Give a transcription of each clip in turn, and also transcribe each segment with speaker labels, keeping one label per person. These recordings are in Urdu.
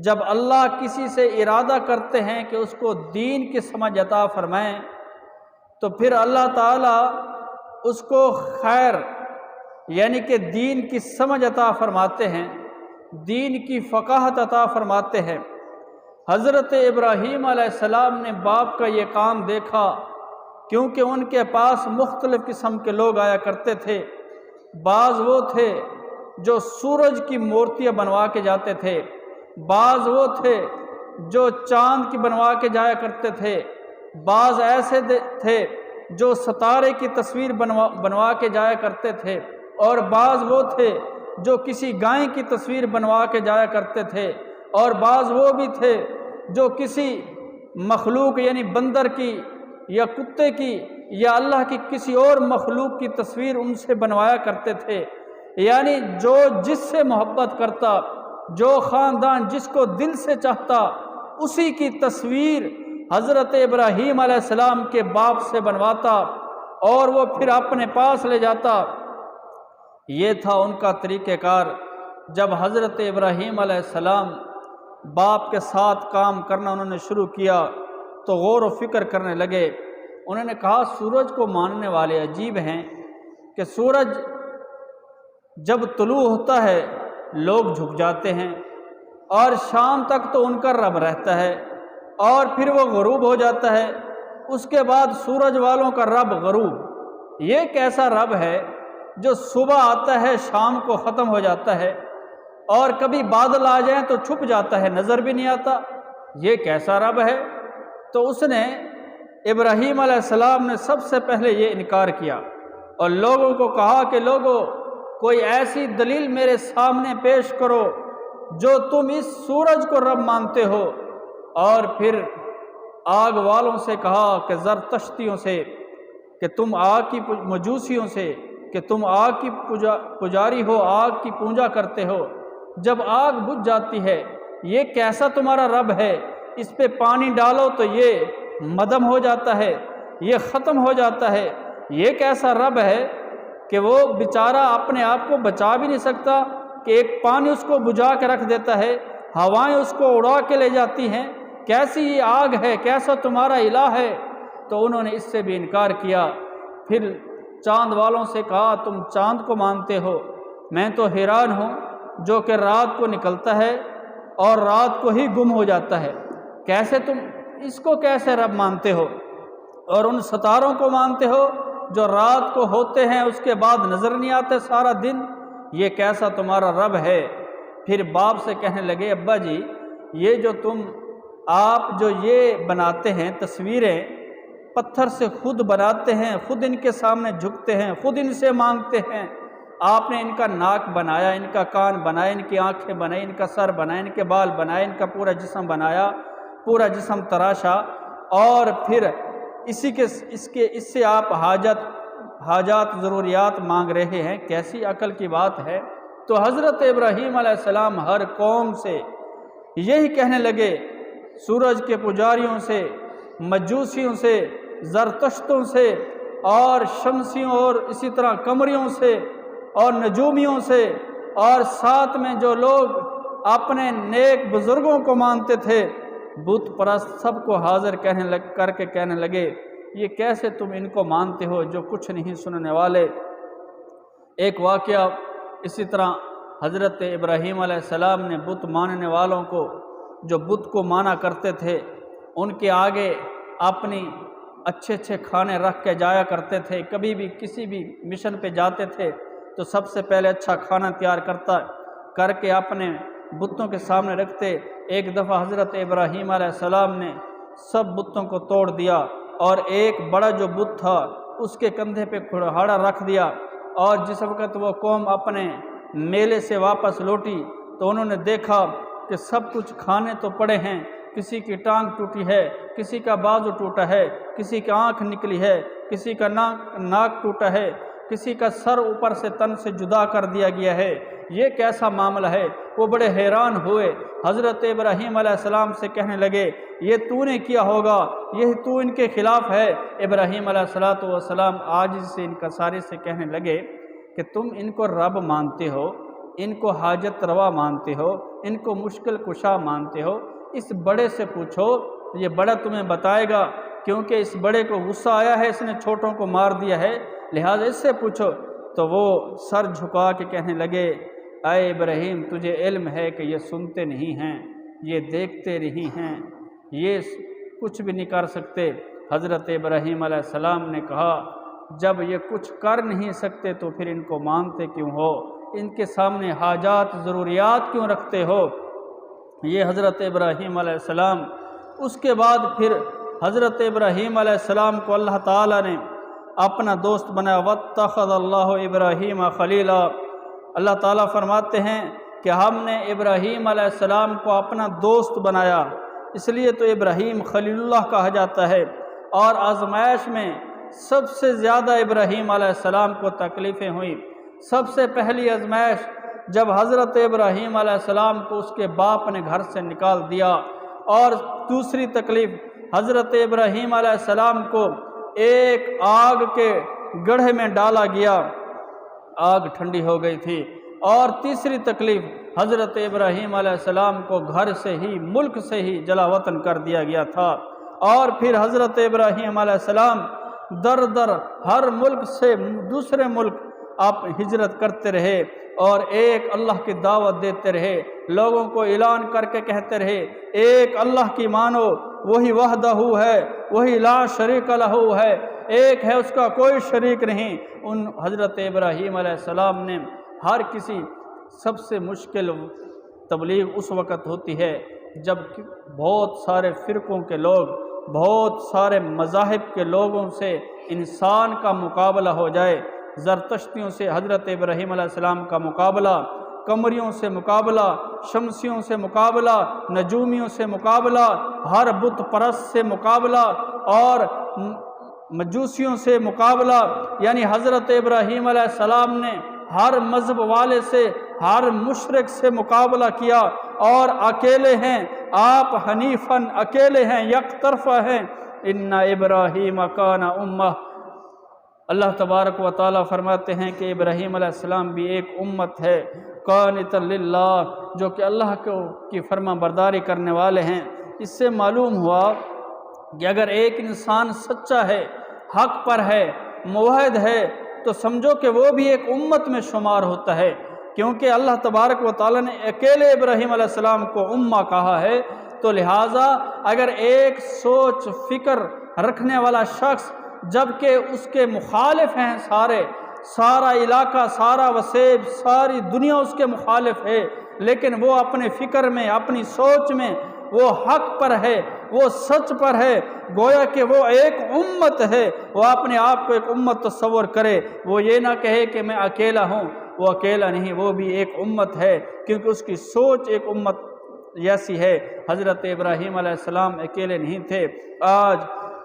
Speaker 1: جب اللہ کسی سے ارادہ کرتے ہیں کہ اس کو دین کی سمجھ عطا فرمائیں تو پھر اللہ تعالیٰ اس کو خیر یعنی کہ دین کی سمجھ عطا فرماتے ہیں، دین کی فقاہت عطا فرماتے ہیں۔ حضرت ابراہیم علیہ السلام نے باپ کا یہ کام دیکھا، کیونکہ ان کے پاس مختلف قسم کے لوگ آیا کرتے تھے۔ بعض وہ تھے جو سورج کی مورتیاں بنوا کے جاتے تھے، بعض وہ تھے جو چاند کی بنوا کے جایا کرتے تھے، بعض ایسے تھے جو ستارے کی تصویر بنوا کے جایا کرتے تھے، اور بعض وہ تھے جو کسی گائے کی تصویر بنوا کے جایا کرتے تھے، اور بعض وہ بھی تھے جو کسی مخلوق یعنی بندر کی یا کتے کی یا اللہ کی کسی اور مخلوق کی تصویر ان سے بنوایا کرتے تھے۔ یعنی جو جس سے محبت کرتا، جو خاندان جس کو دل سے چاہتا، اسی کی تصویر حضرت ابراہیم علیہ السلام کے باپ سے بنواتا اور وہ پھر اپنے پاس لے جاتا۔ یہ تھا ان کا طریقہ کار۔ جب حضرت ابراہیم علیہ السلام باپ کے ساتھ کام کرنا انہوں نے شروع کیا تو غور و فکر کرنے لگے۔ انہوں نے کہا سورج کو ماننے والے عجیب ہیں کہ سورج جب طلوع ہوتا ہے لوگ جھک جاتے ہیں اور شام تک تو ان کا رب رہتا ہے، اور پھر وہ غروب ہو جاتا ہے، اس کے بعد سورج والوں کا رب غروب۔ یہ کیسا رب ہے جو صبح آتا ہے شام کو ختم ہو جاتا ہے، اور کبھی بادل آ جائیں تو چھپ جاتا ہے نظر بھی نہیں آتا؟ یہ کیسا رب ہے؟ تو اس نے ابراہیم علیہ السلام نے سب سے پہلے یہ انکار کیا اور لوگوں کو کہا کہ لوگوں کوئی ایسی دلیل میرے سامنے پیش کرو جو تم اس سورج کو رب مانتے ہو۔ اور پھر آگ والوں سے کہا کہ زرتشتیوں سے کہ تم آگ کی مجوسیوں سے کہ تم آگ کی پجاری ہو، آگ کی پوجا کرتے ہو، جب آگ بجھ جاتی ہے یہ کیسا تمہارا رب ہے؟ اس پہ پانی ڈالو تو یہ مدم ہو جاتا ہے، یہ ختم ہو جاتا ہے۔ یہ کیسا رب ہے کہ وہ بیچارہ اپنے آپ کو بچا بھی نہیں سکتا کہ ایک پانی اس کو بجھا کے رکھ دیتا ہے، ہوائیں اس کو اڑا کے لے جاتی ہیں، کیسی یہ آگ ہے، کیسا تمہارا الہ ہے؟ تو انہوں نے اس سے بھی انکار کیا۔ پھر چاند والوں سے کہا تم چاند کو مانتے ہو، میں تو حیران ہوں جو کہ رات کو نکلتا ہے اور رات کو ہی گم ہو جاتا ہے، کیسے تم اس کو کیسے رب مانتے ہو؟ اور ان ستاروں کو مانتے ہو جو رات کو ہوتے ہیں اس کے بعد نظر نہیں آتے سارا دن، یہ کیسا تمہارا رب ہے؟ پھر باپ سے کہنے لگے ابا جی یہ جو آپ جو یہ بناتے ہیں تصویریں، پتھر سے خود بناتے ہیں، خود ان کے سامنے جھکتے ہیں، خود ان سے مانگتے ہیں، آپ نے ان کا ناک بنایا، ان کا کان بنایا، ان کی آنکھیں بنائی، ان کا سر بنایا، ان کے بال بنائے، ان کا پورا جسم بنایا، پورا جسم تراشا، اور پھر اس سے آپ حاجات ضروریات مانگ رہے ہیں، کیسی عقل کی بات ہے؟ تو حضرت ابراہیم علیہ السلام ہر قوم سے یہی کہنے لگے، سورج کے پجاریوں سے، مجوسیوں سے، زرتشتوں سے، اور شمسیوں اور اسی طرح قمریوں سے اور نجومیوں سے، اور ساتھ میں جو لوگ اپنے نیک بزرگوں کو مانتے تھے، بت پرست، سب کو حاضر کر کے کہنے لگے یہ کیسے تم ان کو مانتے ہو جو کچھ نہیں سننے والے؟ ایک واقعہ اسی طرح حضرت ابراہیم علیہ السلام نے بت ماننے والوں کو جو بت کو مانا کرتے تھے ان کے آگے اپنی اچھے اچھے کھانے رکھ کے جایا کرتے تھے۔ کبھی بھی کسی بھی مشن پہ جاتے تھے تو سب سے پہلے اچھا کھانا تیار کر کے اپنے بتوں کے سامنے رکھتے۔ ایک دفعہ حضرت ابراہیم علیہ السلام نے سب بتوں کو توڑ دیا اور ایک بڑا جو بت تھا اس کے کندھے پہ کھڑہاڑا رکھ دیا، اور جس وقت وہ قوم اپنے میلے سے واپس لوٹی تو انہوں نے دیکھا کہ سب کچھ کھانے تو پڑے ہیں، کسی کی ٹانگ ٹوٹی ہے، کسی کا بازو ٹوٹا ہے، کسی کی آنکھ نکلی ہے، کسی کا ناک ٹوٹا ہے، کسی کا سر اوپر سے تن سے جدا کر دیا گیا ہے، یہ کیسا معاملہ ہے؟ وہ بڑے حیران ہوئے، حضرت ابراہیم علیہ السلام سے کہنے لگے یہ تو نے کیا ہوگا، یہ تو ان کے خلاف ہے۔ ابراہیم علیہ السلام عاجز سے انکساری سے کہنے لگے کہ تم ان کو رب مانتے ہو ان کو حاجت روا مانتے ہو، ان کو مشکل کشا مانتے ہو، اس بڑے سے پوچھو، یہ بڑا تمہیں بتائے گا، کیونکہ اس بڑے کو غصہ آیا ہے، اس نے چھوٹوں کو مار دیا ہے، لہٰذا اس سے پوچھو۔ تو وہ سر جھکا کے کہنے لگے، اے ابراہیم تجھے علم ہے کہ یہ سنتے نہیں ہیں، یہ دیکھتے نہیں ہیں، یہ کچھ بھی نہیں کر سکتے۔ حضرت ابراہیم علیہ السلام نے کہا، جب یہ کچھ کر نہیں سکتے تو پھر ان کو مانتے کیوں ہو؟ ان کے سامنے حاجات ضروریات کیوں رکھتے ہو؟ یہ حضرت ابراہیم علیہ السلام۔ اس کے بعد پھر حضرت ابراہیم علیہ السلام کو اللہ تعالیٰ نے اپنا دوست بنایا، واتخذ اللہ ابراہیم خلیلا۔ اللہ تعالیٰ فرماتے ہیں کہ ہم نے ابراہیم علیہ السلام کو اپنا دوست بنایا، اس لیے تو ابراہیم خلیل اللہ کہا جاتا ہے۔ اور آزمائش میں سب سے زیادہ ابراہیم علیہ السلام کو تکلیفیں ہوئیں۔ سب سے پہلی آزمائش جب حضرت ابراہیم علیہ السلام کو اس کے باپ نے گھر سے نکال دیا، اور دوسری تکلیف حضرت ابراہیم علیہ السلام کو ایک آگ کے گڑھے میں ڈالا گیا، آگ ٹھنڈی ہو گئی تھی۔ اور تیسری تکلیف حضرت ابراہیم علیہ السلام کو گھر سے ہی، ملک سے ہی جلا وطن کر دیا گیا تھا۔ اور پھر حضرت ابراہیم علیہ السلام در در ہر ملک سے دوسرے ملک آپ ہجرت کرتے رہے، اور ایک اللہ کی دعوت دیتے رہے، لوگوں کو اعلان کر کے کہتے رہے، ایک اللہ کی مانو، وہی وحدہ ہے، وہی لا شریک لہ ہے، ایک ہے، اس کا کوئی شریک نہیں۔ ان حضرت ابراہیم علیہ السلام نے ہر کسی، سب سے مشکل تبلیغ اس وقت ہوتی ہے جب بہت سارے فرقوں کے لوگ، بہت سارے مذاہب کے لوگوں سے انسان کا مقابلہ ہو جائے۔ زرتشتیوں سے حضرت ابراہیم علیہ السلام کا مقابلہ، قمریوں سے مقابلہ، شمسیوں سے مقابلہ، نجومیوں سے مقابلہ، ہر بت پرست سے مقابلہ، اور مجوسیوں سے مقابلہ۔ یعنی حضرت ابراہیم علیہ السلام نے ہر مذہب والے سے، ہر مشرک سے مقابلہ کیا، اور اکیلے ہیں آپ، حنیفاً اکیلے ہیں، یک طرفہ ہیں۔ ان ابراہیم کان امہ، اللہ تبارک و تعالیٰ فرماتے ہیں کہ ابراہیم علیہ السلام بھی ایک امت ہے، قانتا للہ، جو کہ اللہ کی فرما برداری کرنے والے ہیں۔ اس سے معلوم ہوا کہ اگر ایک انسان سچا ہے، حق پر ہے، موحد ہے، تو سمجھو کہ وہ بھی ایک امت میں شمار ہوتا ہے، کیونکہ اللہ تبارک و تعالیٰ نے اکیلے ابراہیم علیہ السلام کو امہ کہا ہے۔ تو لہٰذا اگر ایک سوچ فکر رکھنے والا شخص، جبکہ اس کے مخالف ہیں سارا علاقہ، سارا وسیب، ساری دنیا اس کے مخالف ہے، لیکن وہ اپنے فکر میں، اپنی سوچ میں وہ حق پر ہے، وہ سچ پر ہے، گویا کہ وہ ایک امت ہے، وہ اپنے آپ کو ایک امت تصور کرے، وہ یہ نہ کہے کہ میں اکیلا ہوں، وہ اکیلا نہیں، وہ بھی ایک امت ہے، کیونکہ اس کی سوچ ایک امت جیسی ہے۔ حضرت ابراہیم علیہ السلام اکیلے نہیں تھے۔ آج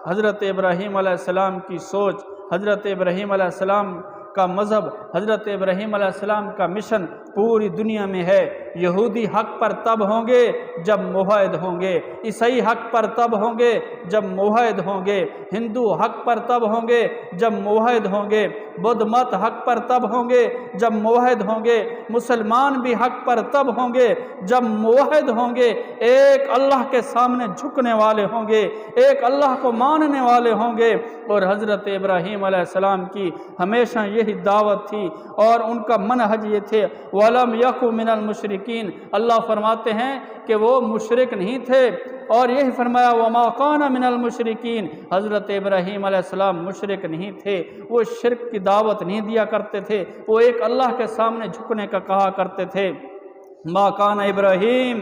Speaker 1: حضرت ابراہیم علیہ السلام کی سوچ، حضرت ابراہیم علیہ السلام کا مذہب، حضرت ابراہیم علیہ السلام کا مشن پوری دنیا میں ہے۔ یہودی حق پر تب ہوں گے جب موحد ہوں گے، عیسائی حق پر تب ہوں گے جب موحد ہوں گے، ہندو حق پر تب ہوں گے جب موحد ہوں گے، بدھ مت حق پر تب ہوں گے جب موحد ہوں گے، مسلمان بھی حق پر تب ہوں گے جب موحد ہوں گے، ایک اللہ کے سامنے جھکنے والے ہوں گے، ایک اللہ کو ماننے والے ہوں گے۔ اور حضرت ابراہیم علیہ السلام کی ہمیشہ یہی دعوت تھی، اور ان کا منہج یہ تھے، وَلَمْ يَكُ مِنَ الْمُشْرِكِينَ، اللہ فرماتے ہیں کہ وہ مشرک نہیں تھے، اور یہی فرمایا وَمَا كَانَ مِنَ الْمُشْرِكِينَ، حضرت ابراہیم علیہ السلام مشرک نہیں تھے، وہ شرک کی دعوت نہیں دیا کرتے تھے، وہ ایک اللہ کے سامنے جھکنے کا کہا کرتے تھے۔ مَا كَانَ إِبْرَاهِيمُ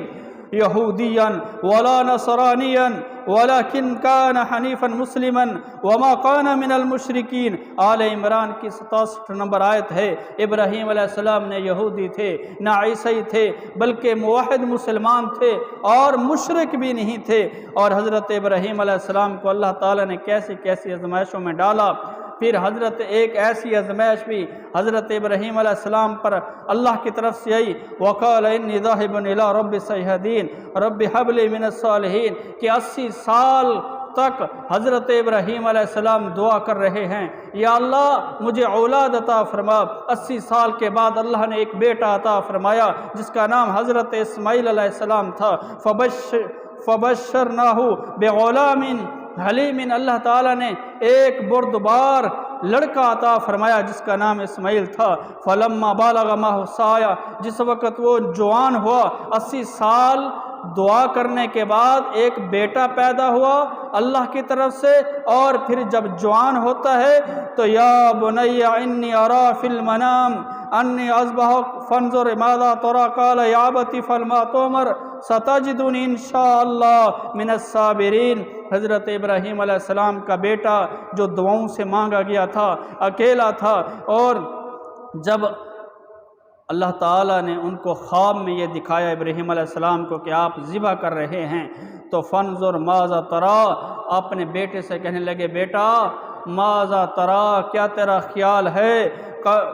Speaker 1: يَهُودِيًّا وَلَا نَصْرَانِيًّا وَلَكِنْ كَانَ حَنِيفًا مُسْلِمًا وَمَا كَانَ مِنَ الْمُشْرِكِينَ۔ آل عمران کی 67 نمبر آیت ہے۔ ابراہیم علیہ السلام نہ یہودی تھے نہ عیسائی تھے، بلکہ موحد مسلمان تھے، اور مشرک بھی نہیں تھے۔ اور حضرت ابراہیم علیہ السلام کو اللہ تعالیٰ نے کیسی کیسی آزمائشوں میں ڈالا۔ پھر حضرت ایک ایسی آزمائش بھی حضرت ابراہیم علیہ السلام پر اللہ کی طرف سے آئی، وَقَالَ إِنِّي ذَاهِبٌ إِلَىٰ رَبِّ سَيْهْدِينَ رَبِّ هَبْ لِي مِنَ الصَّالِحِينَ، کہ 80 سال تک حضرت ابراہیم علیہ السلام دعا کر رہے ہیں، یا اللہ مجھے اولاد عطا فرما۔ 80 سال کے بعد اللہ نے ایک بیٹا عطا فرمایا جس کا نام حضرت اسماعیل علیہ السلام تھا۔ فبشرناہ بغلام حلیم، اللہ تعالیٰ نے ایک بردبار لڑکا عطا فرمایا جس کا نام اسماعیل تھا۔ فلما بالغ معہ السعی، جس وقت وہ جوان ہوا، 80 سال دعا کرنے کے بعد ایک بیٹا پیدا ہوا اللہ کی طرف سے، اور پھر جب جوان ہوتا ہے تو یا بنی انی ارا فی المنام انی اذبحک فانظر ماذا تری قال یا ابت افعل ما تؤمر ستجدنی ان شاء اللہ من الصابرین۔ حضرت ابراہیم علیہ السلام کا بیٹا جو دعاؤں سے مانگا گیا تھا، اکیلا تھا، اور جب اللہ تعالیٰ نے ان کو خواب میں یہ دکھایا ابراہیم علیہ السلام کو کہ آپ ذبح کر رہے ہیں، تو فانظر ماذا تری، اپنے بیٹے سے کہنے لگے بیٹا ماذا تری، کیا تیرا خیال ہے؟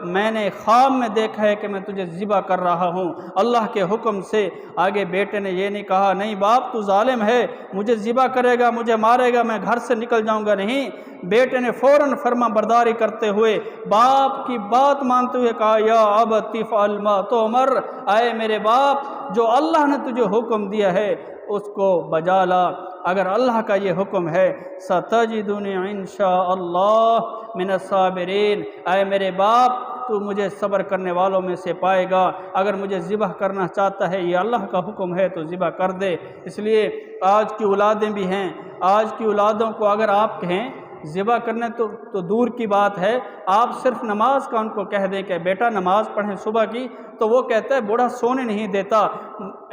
Speaker 1: میں نے خواب میں دیکھا ہے کہ میں تجھے ذبح کر رہا ہوں اللہ کے حکم سے۔ آگے بیٹے نے یہ نہیں کہا نہیں باپ تو ظالم ہے، مجھے ذبح کرے گا، مجھے مارے گا، میں گھر سے نکل جاؤں گا، نہیں۔ بیٹے نے فوراً فرما برداری کرتے ہوئے باپ کی بات مانتے ہوئے کہا یا ابت افعل ما تؤمر، اے میرے باپ جو اللہ نے تجھے حکم دیا ہے اس کو بجا لا، اگر اللہ کا یہ حکم ہے ستجدنی ان شاء اللہ من الصابرین، اے میرے باپ تو مجھے صبر کرنے والوں میں سے پائے گا۔ اگر مجھے ذبح کرنا چاہتا ہے، یہ اللہ کا حکم ہے تو ذبح کر دے۔ اس لیے آج کی اولادیں بھی ہیں، آج کی اولادوں کو اگر آپ کہیں ذبح کرنے تو دور کی بات ہے، آپ صرف نماز کا ان کو کہہ دیں کہ بیٹا نماز پڑھیں صبح کی، تو وہ کہتا ہے بوڑھا سونے نہیں دیتا،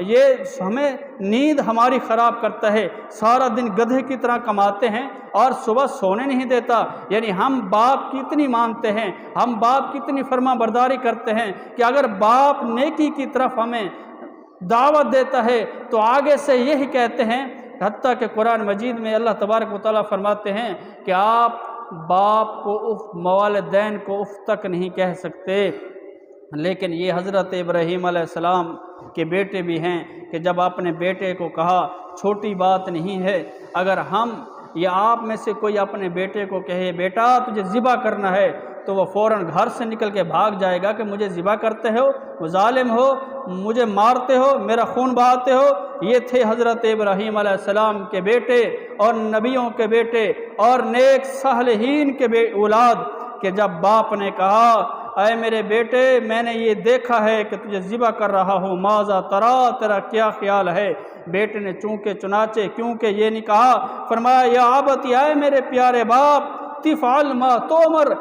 Speaker 1: یہ ہمیں نیند ہماری خراب کرتا ہے، سارا دن گدھے کی طرح کماتے ہیں اور صبح سونے نہیں دیتا۔ یعنی ہم باپ کی اتنی مانتے ہیں، ہم باپ کی اتنی فرما برداری کرتے ہیں کہ اگر باپ نیکی کی طرف ہمیں دعوت دیتا ہے تو آگے سے یہی کہتے ہیں، حتیٰ کہ قرآن مجید میں اللہ تبارک و تعالیٰ فرماتے ہیں کہ آپ باپ کو اف، والدین کو اف تک نہیں کہہ سکتے۔ لیکن یہ حضرت ابراہیم علیہ السلام کے بیٹے بھی ہیں کہ جب اپنے بیٹے کو کہا، چھوٹی بات نہیں ہے اگر ہم یا آپ میں سے کوئی اپنے بیٹے کو کہے بیٹا تجھے ذبح کرنا ہے، تو وہ فوراً گھر سے نکل کے بھاگ جائے گا کہ مجھے ذبح کرتے ہو، وہ ظالم ہو، مجھے مارتے ہو، میرا خون بہاتے ہو۔ یہ تھے حضرت ابراہیم علیہ السلام کے بیٹے اور نبیوں کے بیٹے اور نیک صالحین کے اولاد، کہ جب باپ نے کہا اے میرے بیٹے میں نے یہ دیکھا ہے کہ تجھے ذبح کر رہا ہوں، ماذا تری، تیرا کیا خیال ہے؟ بیٹے نے چونکہ چنانچہ کیونکہ یہ نہیں کہا، فرمایا یا ابت، اے میرے پیارے باپ تفعل ما تؤمر،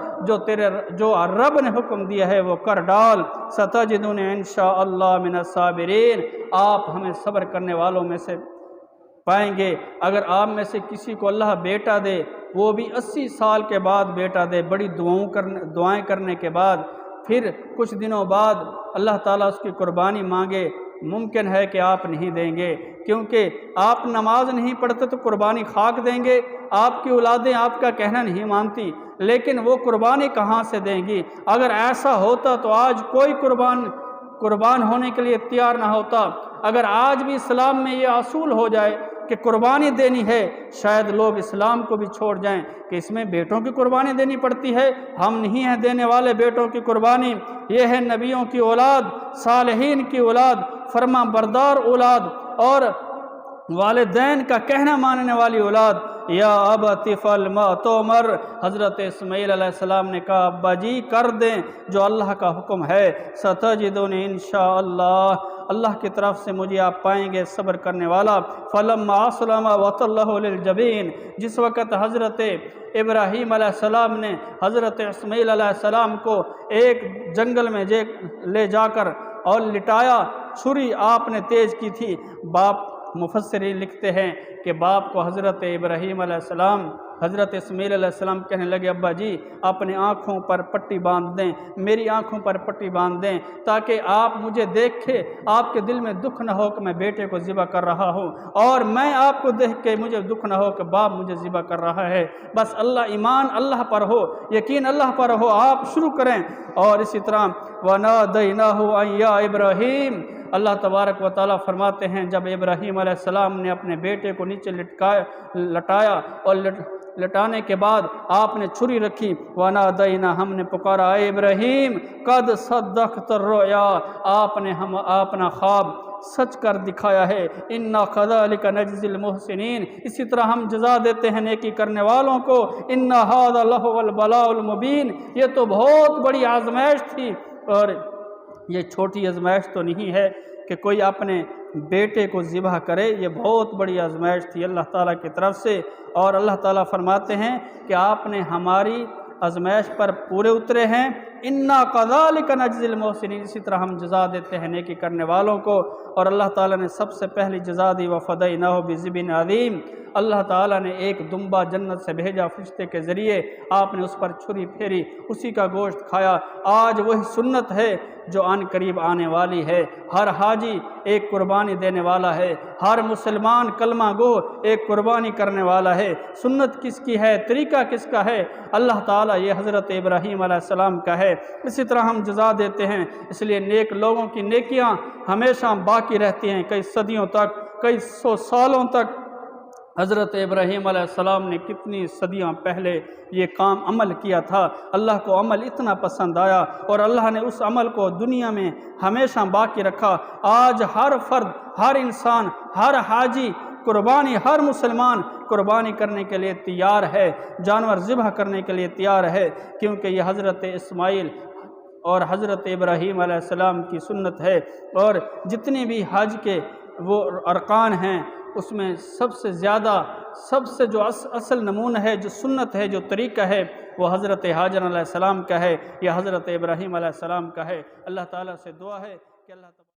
Speaker 1: جو رب نے حکم دیا ہے وہ کر ڈال، ستجدنی ان شاء اللہ من الصابرین، آپ ہمیں صبر کرنے والوں میں سے پائیں گے۔ اگر آپ میں سے کسی کو اللہ بیٹا دے، وہ بھی 80 سال کے بعد بیٹا دے، بڑی دعائیں کرنے کے بعد، پھر کچھ دنوں بعد اللہ تعالیٰ اس کی قربانی مانگے، ممکن ہے کہ آپ نہیں دیں گے، کیونکہ آپ نماز نہیں پڑھتے تو قربانی خاک دیں گے، آپ کی اولادیں آپ کا کہنا نہیں مانتی، لیکن وہ قربانی کہاں سے دیں گی؟ اگر ایسا ہوتا تو آج کوئی قربان ہونے کے لیے تیار نہ ہوتا۔ اگر آج بھی اسلام میں یہ اصول ہو جائے کہ قربانی دینی ہے، شاید لوگ اسلام کو بھی چھوڑ جائیں کہ اس میں بیٹوں کی قربانی دینی پڑتی ہے، ہم نہیں ہیں دینے والے بیٹوں کی قربانی۔ یہ ہے نبیوں کی اولاد، صالحین کی اولاد، فرما بردار اولاد اور والدین کا کہنا ماننے والی اولاد۔ یا ابت افعل ما تؤمر، حضرت اسماعیل علیہ السلام نے کہا ابا جی کر دیں جو اللہ کا حکم ہے، ستجدنی انشاءاللہ، اللہ کی طرف سے مجھے آپ پائیں گے صبر کرنے والا۔ فلما اسلم وتلہ للجبین، جس وقت حضرت ابراہیم علیہ السلام نے حضرت اسماعیل علیہ السلام کو ایک جنگل میں لے جا کر اور لٹایا، چھری آپ نے تیز کی تھی، باپ مفسرین لکھتے ہیں کہ باپ کو حضرت ابراہیم علیہ السلام حضرت اسماعیل علیہ السلام کہنے لگے ابا جی اپنے آنکھوں پر پٹی باندھ دیں، میری آنکھوں پر پٹی باندھ دیں تاکہ آپ مجھے دیکھیں، آپ کے دل میں دکھ نہ ہو کہ میں بیٹے کو ذبح کر رہا ہوں، اور میں آپ کو دیکھ کے مجھے دکھ نہ ہو کہ باپ مجھے ذبح کر رہا ہے۔ بس اللہ، ایمان اللہ پر ہو، یقین اللہ پر ہو، آپ شروع کریں۔ اور اسی طرح وَنَادَيْنَاهُ أَن يَا إِبْرَاهِيمُ، اللہ تبارک و تعالیٰ فرماتے ہیں جب ابراہیم علیہ السلام نے اپنے بیٹے کو نیچے لٹایا اور لٹانے کے بعد آپ نے چھری رکھی، وَنَادَيْنَا ہم نے پکارا اے ابراہیم قد صدقت الرؤیا، آپ نے اپنا خواب سچ کر دکھایا ہے، اِنَّا كَذَلِكَ نَجْزِي الْمُحْسِنِينَ، اسی طرح ہم جزا دیتے ہیں نیکی کرنے والوں کو، اِنَّ هَذَا لَهُوَ الْبَلَاءُ الْمُبِينُ، یہ تو بہت بڑی آزمائش تھی، اور یہ چھوٹی آزمائش تو نہیں ہے کہ کوئی اپنے بیٹے کو ذبح کرے، یہ بہت بڑی آزمائش تھی اللہ تعالیٰ کی طرف سے۔ اور اللہ تعالیٰ فرماتے ہیں کہ آپ نے ہماری آزمائش پر پورے اترے ہیں، اِنَّا كَذَلِكَ نَجْزِي الْمُحْسِنِينَ، اسی طرح ہم جزا دیتے ہیں نیکی کرنے والوں کو۔ اور اللہ تعالیٰ نے سب سے پہلی جزا دی وَفَدَيْنَاهُ بِذِبْحٍ عَظِيمٍ، اللہ تعالیٰ نے ایک دمبا جنت سے بھیجا فرشتے کے ذریعے، آپ نے اس پر چھری پھیری، اسی کا گوشت کھایا۔ آج وہی سنت ہے جو آن قریب آنے والی ہے، ہر حاجی ایک قربانی دینے والا ہے، ہر مسلمان کلمہ گو ایک قربانی کرنے والا ہے۔ سنت کس کی ہے، طریقہ کس کا ہے؟ اللہ تعالیٰ یہ حضرت ابراہیم علیہ السلام کا ہے، اسی طرح ہم جزا دیتے ہیں۔ اس لیے نیک لوگوں کی نیکیاں ہمیشہ باقی رہتی ہیں، کئی صدیوں تک، کئی سو سالوں تک۔ حضرت ابراہیم علیہ السلام نے کتنی صدیاں پہلے یہ کام عمل کیا تھا، اللہ کو عمل اتنا پسند آیا اور اللہ نے اس عمل کو دنیا میں ہمیشہ باقی رکھا۔ آج ہر فرد، ہر انسان، ہر حاجی قربانی، ہر مسلمان قربانی کرنے کے لیے تیار ہے، جانور ذبح کرنے کے لیے تیار ہے، کیونکہ یہ حضرت اسماعیل اور حضرت ابراہیم علیہ السلام کی سنت ہے۔ اور جتنے بھی حج کے وہ ارکان ہیں اس میں سب سے زیادہ، سب سے جو اصل نمونہ ہے، جو سنت ہے، جو طریقہ ہے، وہ حضرت ہاجر علیہ السلام کا ہے، یا حضرت ابراہیم علیہ السلام کا ہے۔ اللہ تعالیٰ سے دعا ہے کہ اللہ